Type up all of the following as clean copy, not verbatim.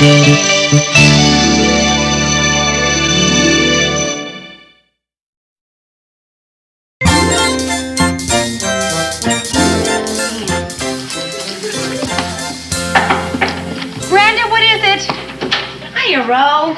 Brenda, what is it? Hiya, Ro.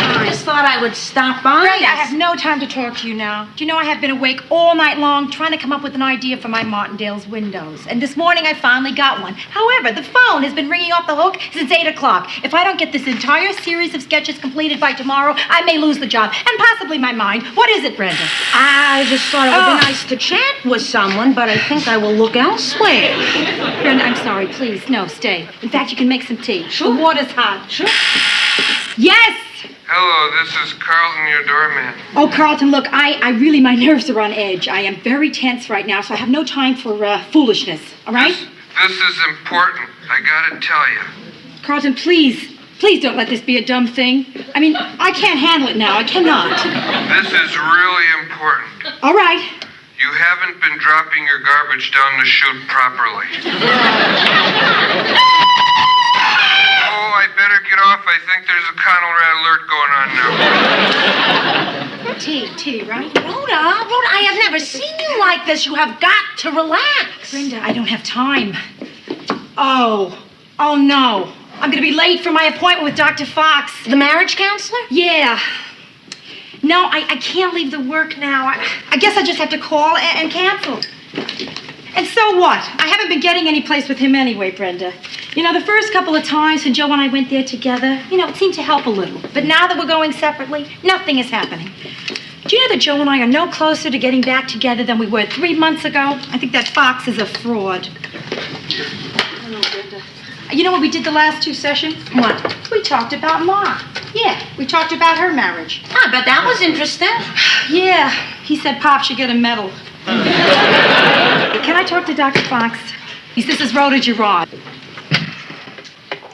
I just thought I would stop by. Brenda, I have no time to talk to you now. Do you know I have been awake all night long trying to come up with an idea for my Martindale's windows. And this morning I finally got one. However, the phone has been ringing off the hook since 8 o'clock. If I don't get this entire series of sketches completed by tomorrow, I may lose the job and possibly my mind. What is it, Brenda? I just thought it would be nice to chat with someone, but I think I will look elsewhere. Brenda, I'm sorry. Please, no, stay. In fact, you can make some tea. Sure. The water's hot. Sure. Yes! Hello, this is Carlton, your doorman. Oh, Carlton, look, my nerves are on edge. I am very tense right now, so I have no time for foolishness, all right? This is important. I gotta tell you. Carlton, please don't let this be a dumb thing. I mean, I can't handle it now. I cannot. This is really important. All right. You haven't been dropping your garbage down the chute properly. Oh, I better get off. I think there's a Conrad alert going on now. Tea, right? Rhoda, I have never seen you like this. You have got to relax. Brenda, I don't have time. Oh no. I'm going to be late for my appointment with Dr. Fox. The marriage counselor? Yeah. No, I can't leave the work now. I guess I just have to call and cancel. And so what? I haven't been getting any place with him anyway, Brenda. You know, the first couple of times when Joe and I went there together, it seemed to help a little. But now that we're going separately, nothing is happening. Do you know that Joe and I are no closer to getting back together than we were 3 months ago? I think that Fox is a fraud. I know, Brenda. You know what we did the last 2 sessions? What? We talked about Ma. Yeah, we talked about her marriage. I bet that was interesting. Yeah, he said Pop should get a medal. Can I talk to Dr. Fox? This is RHODA Gerard.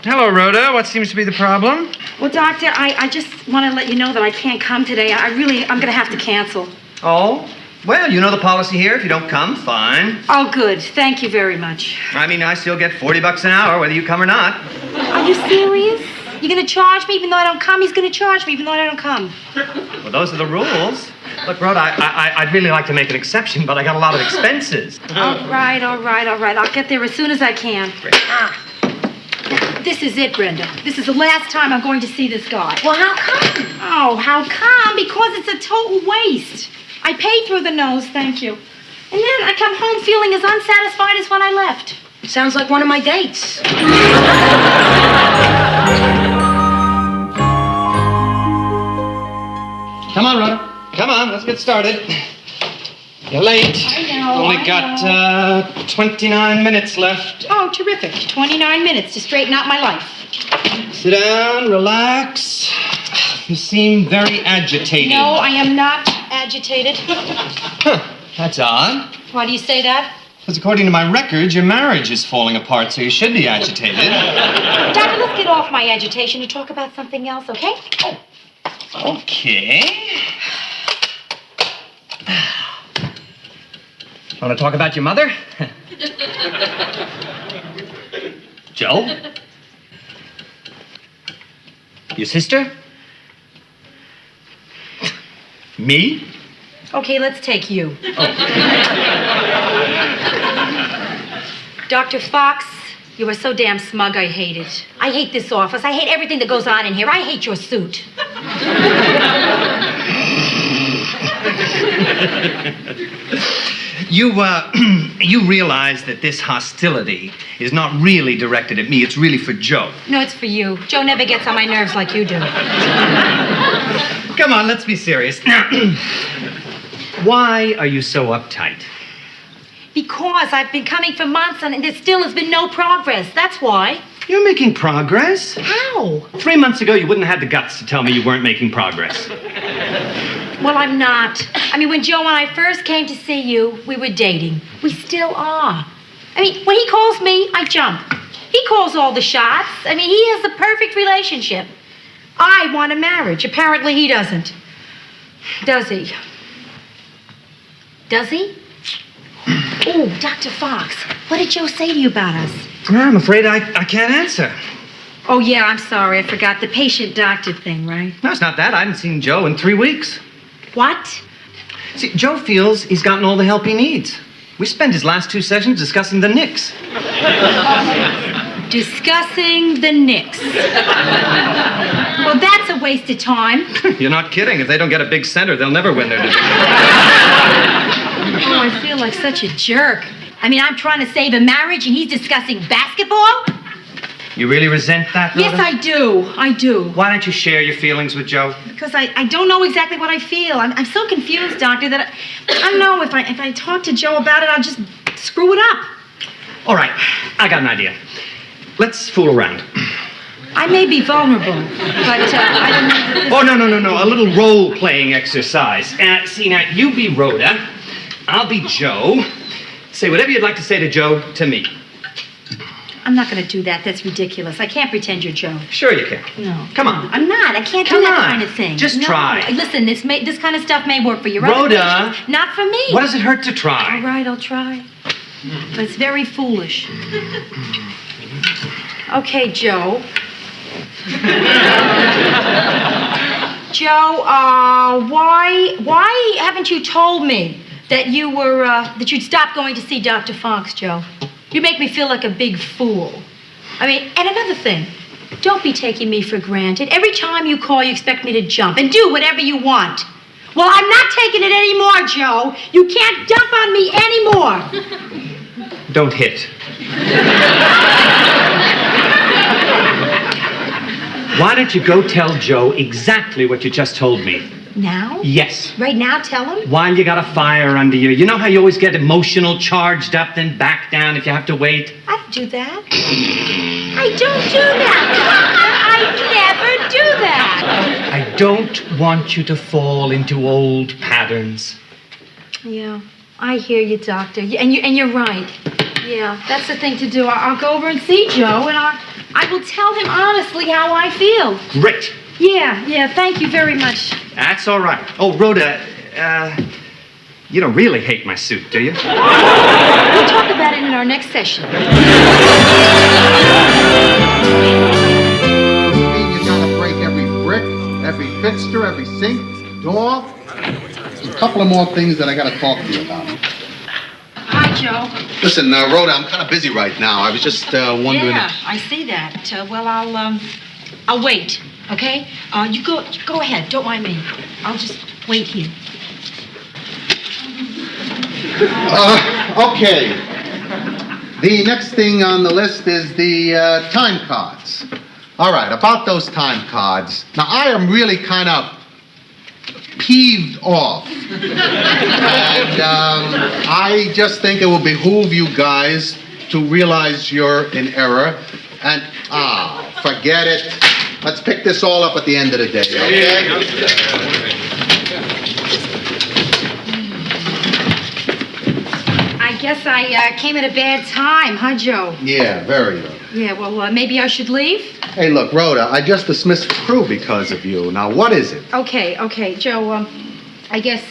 Hello, Rhoda. What seems to be the problem? Well, Doctor, I just want to let you know that I can't come today. I'm going to have to cancel. Oh? Well, you know the policy here. If you don't come, fine. Oh, good. Thank you very much. I mean, I still get $40 an hour, whether you come or not. Are you serious? You're going to charge me even though I don't come? He's going to charge me even though I don't come. Well, those are the rules. Look, Rhoda, I'd really like to make an exception, but I got a lot of expenses. All right. I'll get there as soon as I can. Great. This is it, Brenda. This is the last time I'm going to see this guy. Well, how come? Oh, how come? Because it's a total waste. I paid through the nose, thank you. And then I come home feeling as unsatisfied as when I left. Sounds like one of my dates. Come on, Rhoda. Come on, let's get started. You're late. I know. Only got 29 minutes left. Oh, terrific. 29 minutes to straighten out my life. Sit down, relax. You seem very agitated. No, I am not agitated. Huh, that's odd. Why do you say that? Because according to my records, your marriage is falling apart, so you should be agitated. Doctor, let's get off my agitation and talk about something else, okay? Okay. Want to talk about your mother? Joe? Your sister? Me? Okay, let's take you. Oh. Dr. Fox, you are so damn smug, I hate it. I hate this office. I hate everything that goes on in here. I hate your suit. You realize that this hostility is not really directed at me. It's really for Joe. No, it's for you. Joe never gets on my nerves like you do. Come on, let's be serious. Why are you so uptight? Because I've been coming for months and there still has been no progress. That's why. You're making progress. How? 3 months ago, you wouldn't have had the guts to tell me you weren't making progress. Well, I'm not. I mean, when Joe and I first came to see you, we were dating. We still are. I mean, when he calls me, I jump. He calls all the shots. I mean, he has the perfect relationship. I want a marriage. Apparently, he doesn't. Does he? Does he? Oh, Dr. Fox, what did Joe say to you about us? I'm afraid I can't answer. Oh, yeah, I'm sorry. I forgot the patient-doctor thing, right? No, it's not that. I haven't seen Joe in 3 weeks. What? See, Joe feels he's gotten all the help he needs. We spent his last 2 sessions discussing the Knicks. Discussing the Knicks. Well, that's a waste of time. You're not kidding. If they don't get a big center, they'll never win their division. Oh, I feel like such a jerk. I mean, I'm trying to save a marriage and he's discussing basketball? You really resent that, Rhoda? Yes, I do. I do. Why don't you share your feelings with Joe? Because I don't know exactly what I feel. I'm so confused, Doctor, that I don't know. If I talk to Joe about it, I'll just screw it up. All right, I got an idea. Let's fool around. I may be vulnerable, but I don't know that this... Oh, no. A little role-playing exercise. See, now, you be Rhoda. I'll be Joe. Say whatever you'd like to say to Joe to me. I'm not going to do that. That's ridiculous. I can't pretend you're Joe. Sure you can. No. Come on. I'm not. I can't Come do that on. kind of thing. Just No. try. Listen, this kind of stuff may work for you, right? Rhoda. Not for me. What does it hurt to try? All right, I'll try. But it's very foolish. Okay, Joe. Joe, why haven't you told me that you'd stop going to see Dr. Fox, Joe? You make me feel like a big fool. I mean, and another thing, don't be taking me for granted. Every time you call, you expect me to jump and do whatever you want. Well, I'm not taking it anymore, Joe. You can't dump on me anymore. Don't hit. Why don't you go tell Joe exactly what you just told me? Now? Yes. Right now, tell him? While you got a fire under you. You know how you always get emotional, charged up, then back down if you have to wait? I don't do that. I don't do that. I never do that. I don't want you to fall into old patterns. Yeah, I hear you, Doctor. And you're right. Yeah, that's the thing to do. I'll go over and see Joe, and I will tell him honestly how I feel. Great. Yeah, thank you very much. That's all right. Oh, Rhoda, you don't really hate my suit, do you? We'll talk about it in our next session. You mean you gotta break every brick, every fixture, every sink, door? A couple of more things that I gotta talk to you about. Hi, Joe. Listen, Rhoda, I'm kind of busy right now. I was just wondering. Yeah, I see that. Well, I'll wait. Okay? You go ahead. Don't mind me. I'll just wait here. Okay. The next thing on the list is the time cards. All right, about those time cards. Now, I am really kind of peeved off. And I just think it will behoove you guys to realize you're in error. And, forget it. Let's pick this all up at the end of the day, okay? I guess I came at a bad time, huh, Joe? Yeah, very good. Yeah, well, maybe I should leave? Hey, look, Rhoda, I just dismissed the crew because of you. Now, what is it? Okay, Joe, I guess,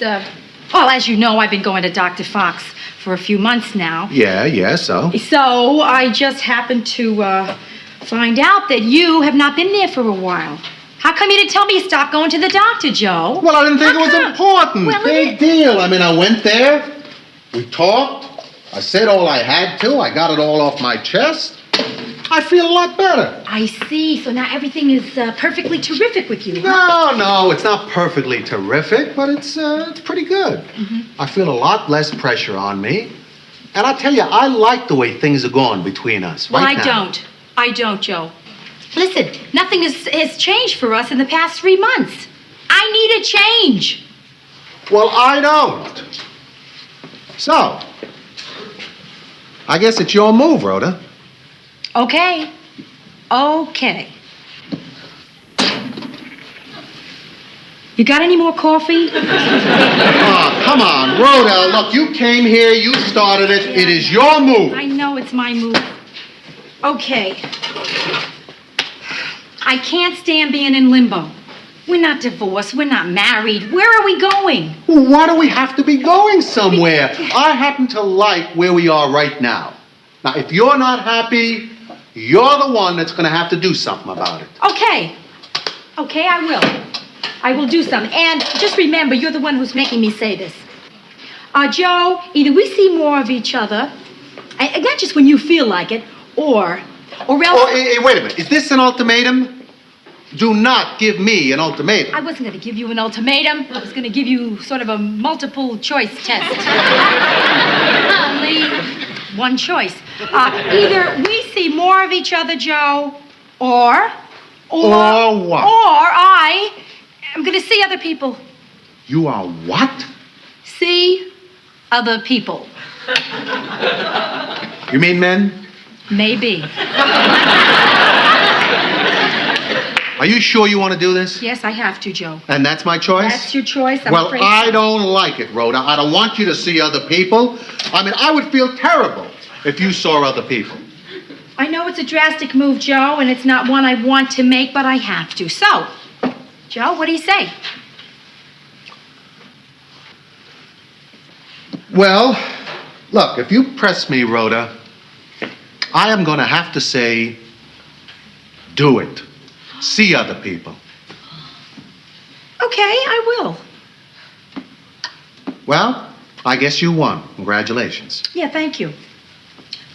well, as you know, I've been going to Dr. Fox for a few months now. Yeah, so? So, I just happened to, find out that you have not been there for a while. How come you didn't tell me you stopped going to the doctor, Joe? Well, I didn't think How it was come? important. Well, Big deal. I mean, I went there, we talked, I said all I had to, I got it all off my chest. I feel a lot better. I see. So now everything is perfectly terrific with you. No, it's not perfectly terrific, but it's pretty good. Mm-hmm. I feel a lot less pressure on me. And I tell you, I like the way things are going between us Well, right I now. don't, Joe. Listen, nothing has changed for us in the past 3 months. I need a change. Well, I don't. So, I guess it's your move, Rhoda. Okay. You got any more coffee? Oh, come on, Rhoda. Look, you came here, you started it. It is your move. I know it's my move. Okay. I can't stand being in limbo. We're not divorced. We're not married. Where are we going? Well, why do we have to be going somewhere? I happen to like where we are right now. Now, if you're not happy, you're the one that's going to have to do something about it. Okay. Okay, I will. I will do something. And just remember, you're the one who's making me say this. Joe, either we see more of each other, and not just when you feel like it, or else... Oh, hey, wait a minute. Is this an ultimatum? Do not give me an ultimatum. I wasn't going to give you an ultimatum. I was going to give you sort of a multiple choice test. Only one choice. Either we see more of each other, Joe, or what? Or I am going to see other people. You are what? See other people. You mean men? Maybe. Are you sure you want to do this? Yes, I have to, Joe. And that's my choice? That's your choice. I'm well, afraid I so. don't like it, Rhoda. I don't want you to see other people. I mean, I would feel terrible if you saw other people. I know it's a drastic move, Joe, and it's not one I want to make, but I have to. So, Joe, what do you say? Well, look, if you press me, Rhoda, I am going to have to say, do it. See other people. Okay, I will. Well, I guess you won. Congratulations. Yeah, thank you. I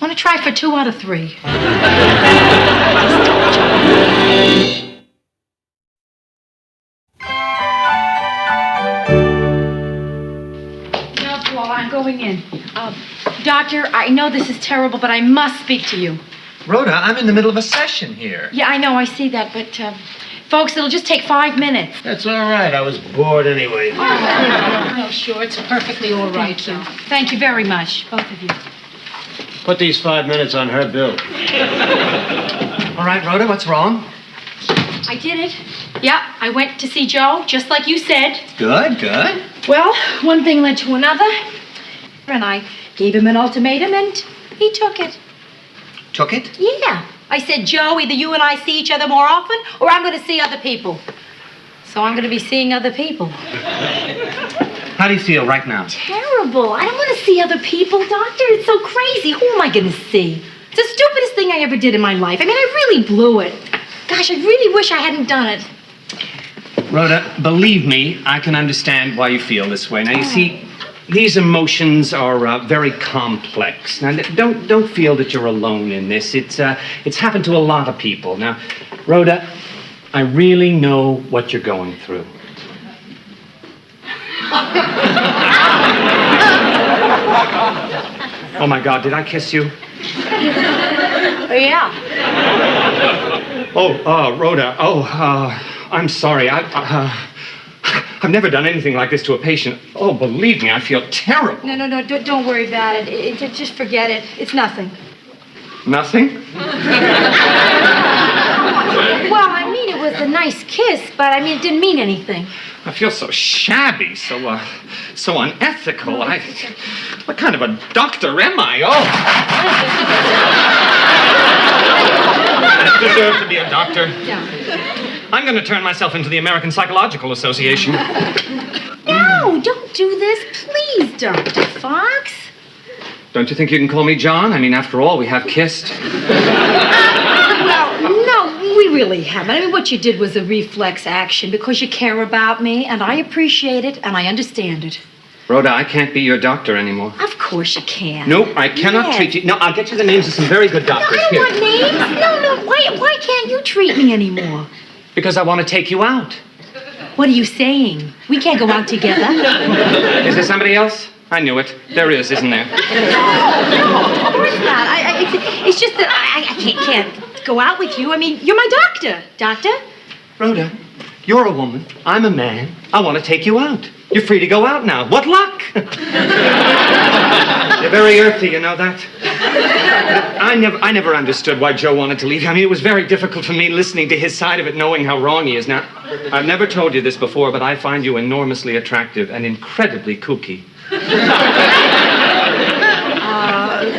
want to try for 2 out of 3. No, Paul, I'm going in. Doctor, I know this is terrible, but I must speak to you. Rhoda, I'm in the middle of a session here. Yeah, I know, I see that, but, folks, it'll just take 5 minutes. That's all right. I was bored anyway. No, sure, it's perfectly all right. Thank you. Thank you very much, both of you. Put these 5 minutes on her bill. All right, Rhoda, what's wrong? I did it. Yeah, I went to see Joe, just like you said. Good, good. Well, one thing led to another, and I gave him an ultimatum, and he took it. Took it? Yeah. I said, Joe, either you and I see each other more often, or I'm going to see other people. So I'm going to be seeing other people. How do you feel right now? Terrible. I don't want to see other people, Doctor. It's so crazy. Who am I going to see? It's the stupidest thing I ever did in my life. I mean, I really blew it. Gosh, I really wish I hadn't done it. Rhoda, believe me, I can understand why you feel this way. Now, you see, these emotions are very complex. Now, don't feel that you're alone in this. It's happened to a lot of people. Now, Rhoda, I really know what you're going through. Oh, my God, did I kiss you? Yeah. Rhoda, I'm sorry. I've never done anything like this to a patient. Oh, believe me, I feel terrible. No, don't worry about it. Just forget it. It's nothing. Nothing? Well, I mean, it was a nice kiss, but I mean, it didn't mean anything. I feel so shabby, so unethical. What kind of a doctor am I? Oh! I deserve to be a doctor. Yeah. I'm going to turn myself into the American Psychological Association. No, don't do this, please, Dr. Fox. Don't you think you can call me John? I mean, after all, we have kissed. Well, no, we really haven't. I mean, what you did was a reflex action because you care about me, and I appreciate it, and I understand it. Rhoda, I can't be your doctor anymore. Of course you can. No, I cannot treat you. No, I'll get you the names of some very good No, doctors. I don't Here. want names. No, why can't you treat me anymore? Because I want to take you out. What are you saying? We can't go out together. Is there somebody else? I knew it. There is, isn't there? No, of course not. It's just that I can't go out with you. I mean, you're my doctor. Doctor? Rhoda, you're a woman. I'm a man. I want to take you out. You're free to go out now. What luck! You're very earthy, you know that? I never understood why Joe wanted to leave. I mean, it was very difficult for me listening to his side of it, knowing how wrong he is. Now, I've never told you this before, but I find you enormously attractive and incredibly kooky.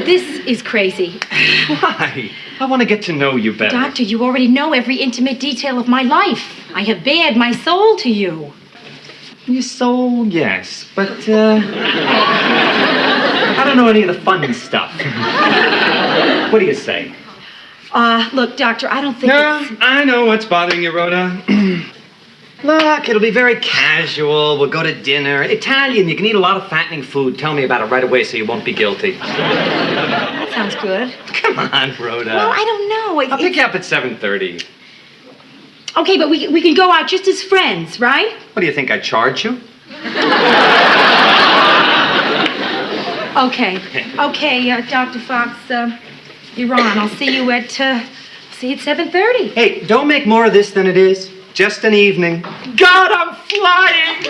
This is crazy. Why? I want to get to know you better. Doctor, you already know every intimate detail of my life. I have bared my soul to you. Your soul, yes, but, I don't know any of the fun stuff. What do you say? Look, doctor, I don't think No, it's... I know what's bothering you, Rhoda. Look, it'll be very casual. We'll go to dinner. Italian, you can eat a lot of fattening food. Tell me about it right away so you won't be guilty. That sounds good. Come on, Rhoda. Well, I don't know. I'll pick you up at 7:30. Okay, but we can go out just as friends, right? What do you think, I charge you? Okay. Okay, Dr. Fox, you're on. I'll see you at 7:30. Hey, don't make more of this than it is. Just an evening. God, I'm flying!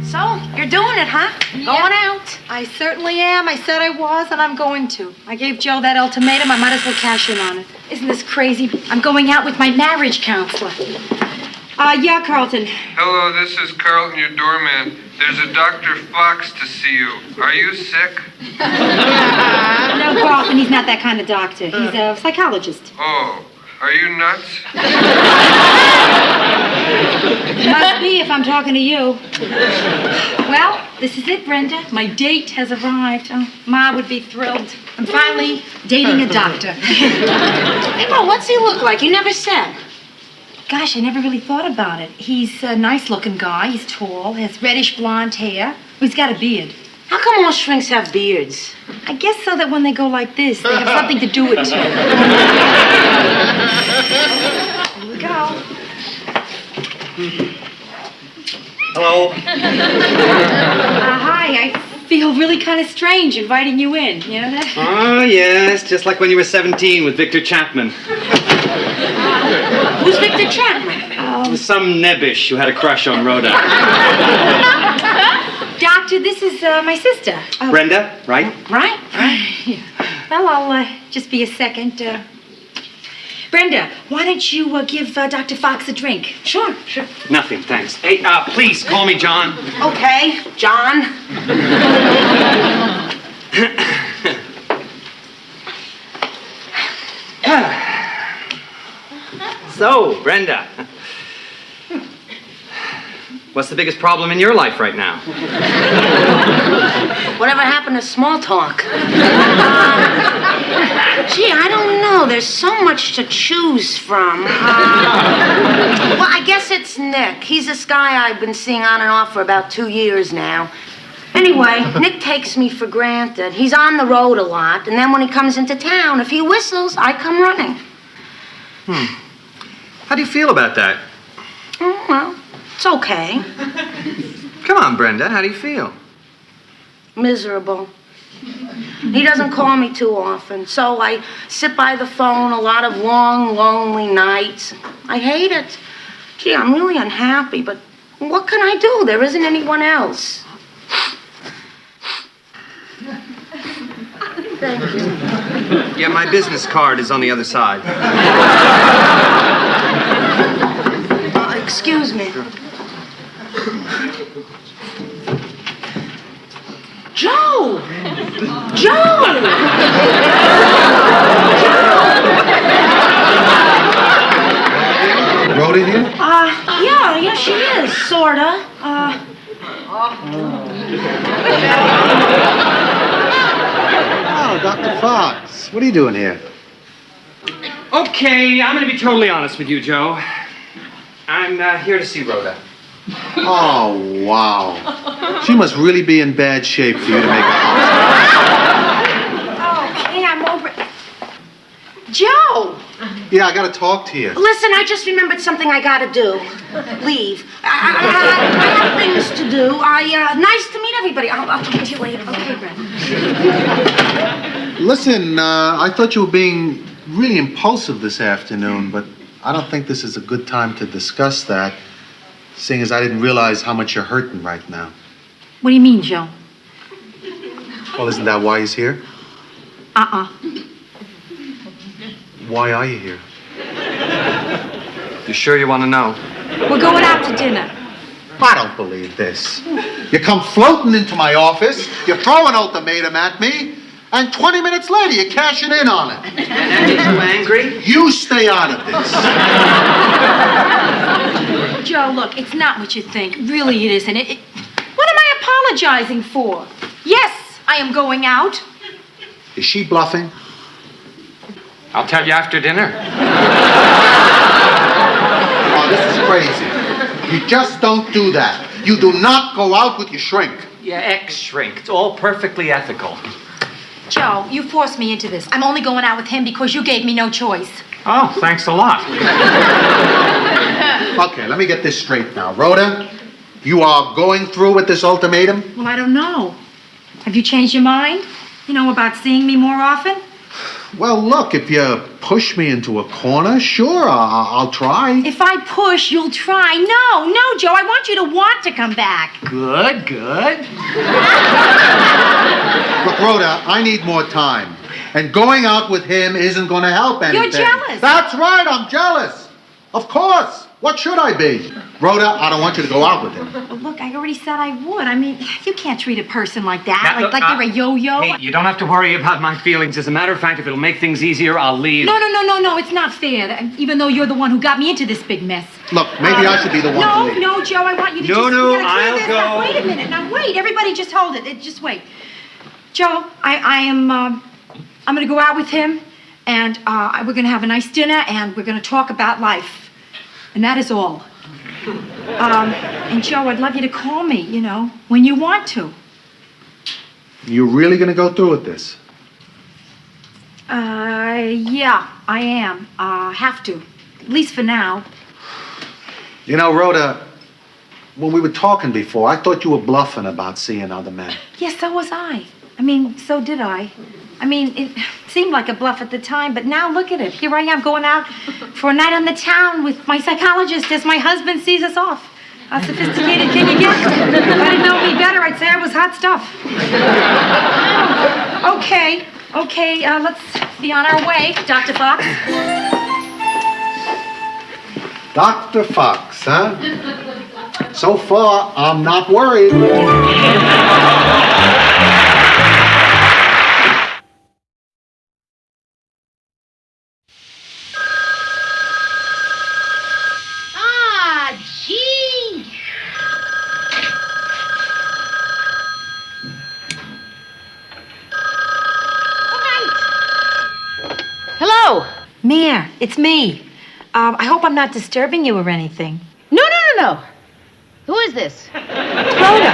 So, you're doing it, huh? Going out. I certainly am. I said I was, and I'm going to. I gave Joe that ultimatum. I might as well cash in on it. Isn't this crazy? I'm going out with my marriage counselor. Yeah, Carlton. Hello, this is Carlton, your doorman. There's a Dr. Fox to see you. Are you sick? No, Carlton, he's not that kind of doctor. He's a psychologist. Oh, are you nuts? Must be if I'm talking to you. Well, this is it, Brenda. My date has arrived. Oh, Ma would be thrilled. I'm finally dating a doctor. Hey, well, what's he look like? You never said. Gosh, I never really thought about it. He's a nice-looking guy. He's tall, has reddish blonde hair. He's got a beard. How come all shrinks have beards? I guess so that when they go like this, they have something to do with it. Here we go. Hello? Hi, I feel really kind of strange inviting you in. You know that? Oh, yes, just like when you were 17 with Victor Chapman. Who's Victor Chapman? Some nebbish who had a crush on Rhoda. Doctor, this is my sister. Brenda, right? Right? Well, I'll just be a second. Brenda, why don't you give Dr. Fox a drink? Sure. Nothing, thanks. Hey, please, call me John. Okay, John. So, Brenda, what's the biggest problem in your life right now? Whatever happened to small talk? Gee, I don't know. There's so much to choose from. Well, I guess it's Nick. He's this guy I've been seeing on and off for about 2 years now. Anyway, Nick takes me for granted. He's on the road a lot, and then when he comes into town, if he whistles, I come running. How do you feel about that? Oh, well, it's okay. Come on, Brenda, how do you feel? Miserable. He doesn't call me too often, so I sit by the phone a lot of long, lonely nights. I hate it. Gee, I'm really unhappy, but what can I do? There isn't anyone else. Thank you. Yeah, my business card is on the other side. Excuse me. Joe! Joe! Rhoda here? Yeah, she is, sorta. Oh, Dr. Fox. What are you doing here? Okay, I'm going to be totally honest with you, Joe. I'm here to see Rhoda. Oh, wow. She must really be in bad shape for you to make a house. Okay, I'm over it. Joe! Yeah, I gotta talk to you. Listen, I just remembered something I gotta do. Leave. I have things to do. Nice to meet everybody. I'll talk to you later. Okay, Brenda. Listen, I thought you were being really impulsive this afternoon, but I don't think this is a good time to discuss that, seeing as I didn't realize how much you're hurting right now. What do you mean, Joe? Well, isn't that why he's here? Why are you here? You sure you want to know? We're going out to dinner. I don't believe this. You come floating into my office, you throw an ultimatum at me, and 20 minutes later you're cashing in on it. And that makes you angry? You stay out of this. Joe, look, it's not what you think. Really, it isn't. What am I apologizing for? Yes, I am going out. Is she bluffing? I'll tell you after dinner. Oh, this is crazy. You just don't do that. You do not go out with your shrink. Yeah, ex-shrink. It's all perfectly ethical. Joe, you forced me into this. I'm only going out with him because you gave me no choice. Oh, thanks a lot. Okay, let me get this straight now. Rhoda, you are going through with this ultimatum? Well, I don't know. Have you changed your mind? You know, about seeing me more often? Well, look, if you push me into a corner, sure, I'll try. If I push, you'll try. No, Joe, I want you to want to come back. Good, good. Look, Rhoda, I need more time. And going out with him isn't going to help anything. You're jealous. That's right, I'm jealous. Of course. What should I be? Rhoda, I don't want you to go out with him. Well, look, I already said I would. I mean, you can't treat a person like that, Now, like you're a yo-yo. Hey, you don't have to worry about my feelings. As a matter of fact, if it'll make things easier, I'll leave. No, it's not fair, even though you're the one who got me into this big mess. Look, maybe I should be the one to leave. No, Joe, I want you to No, just... no, we gotta clear I'll this go. up. Wait a minute, now wait. Everybody just hold it. Just wait. Joe, I'm going to go out with him, and we're going to have a nice dinner, and we're going to talk about life. And that is all. And Joe, I'd love you to call me, when you want to. You really going to go through with this? Yeah, I am. Have to. At least for now. You know, Rhoda, when we were talking before, I thought you were bluffing about seeing other men. Yes, so was I. I mean, so did I. I mean, it seemed like a bluff at the time, but now look at it. Here I am going out for a night on the town with my psychologist as my husband sees us off. How sophisticated can you get? If I didn't know me better, I'd say I was hot stuff. Okay, let's be on our way, Dr. Fox. Dr. Fox, huh? So far, I'm not worried. Hello. Mia, it's me. I hope I'm not disturbing you or anything. No. Who is this? Rhoda. Rhoda!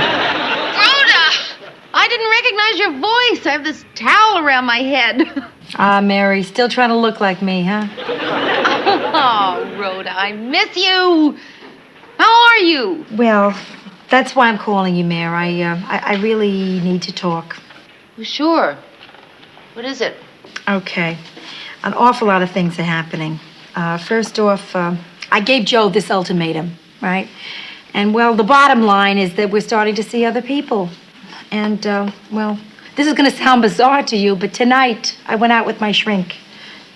I didn't recognize your voice. I have this towel around my head. Mary, still trying to look like me, huh? Oh, Rhoda, I miss you. How are you? Well, that's why I'm calling you, Mary. I really need to talk. Well, sure. What is it? Okay. An awful lot of things are happening. First off, I gave Joe this ultimatum, right? And, well, the bottom line is that we're starting to see other people. And, well, this is going to sound bizarre to you, but tonight I went out with my shrink.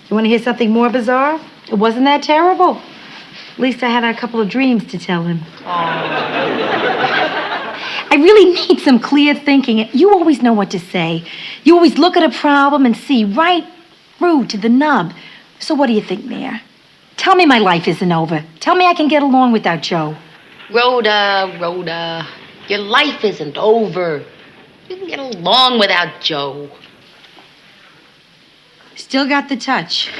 You want to hear something more bizarre? It wasn't that terrible. At least I had a couple of dreams to tell him. I really need some clear thinking. You always know what to say. You always look at a problem and see right through to the nub. So what do you think, Mayor? Tell me my life isn't over. Tell me I can get along without Joe. Rhoda, your life isn't over. You can get along without Joe. Still got the touch.